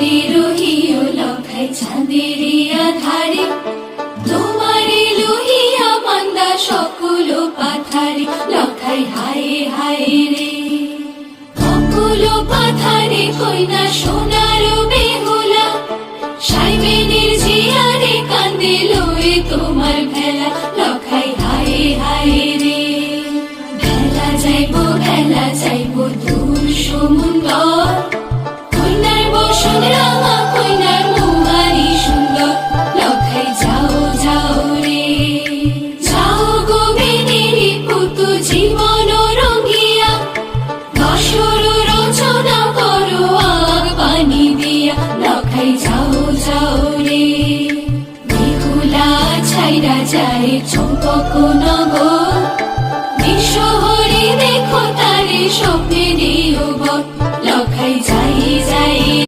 রে রহিও লখাই চাঁদের আধারে, তোমারে লোহিয়া মান্দা সকল পাথারে, লখাই হায় হায় রে। সকল পাথারে কইনা সোনার বেহুলা, সাইবেনের জিয়ারে কান্দে লয়ে তোমার ভেলা, লখাই হায় হায় রে। ভেলা যাইবো দূর সমুন্দর, কইনার বসন রাঙা কইনার মুহারি সুন্দর, লখাই যাও যাও রে। যাও গোবিন্দেরি পুতু জীবন রঙ্গিয়া, বাসর রচনা করো আগ পানি দিয়া, লখাই যাও যাও রে। বেহুলা ছাইরা যায় চম্পক নগর, বিশ্বহরি দেখো তারে স্বপ্ন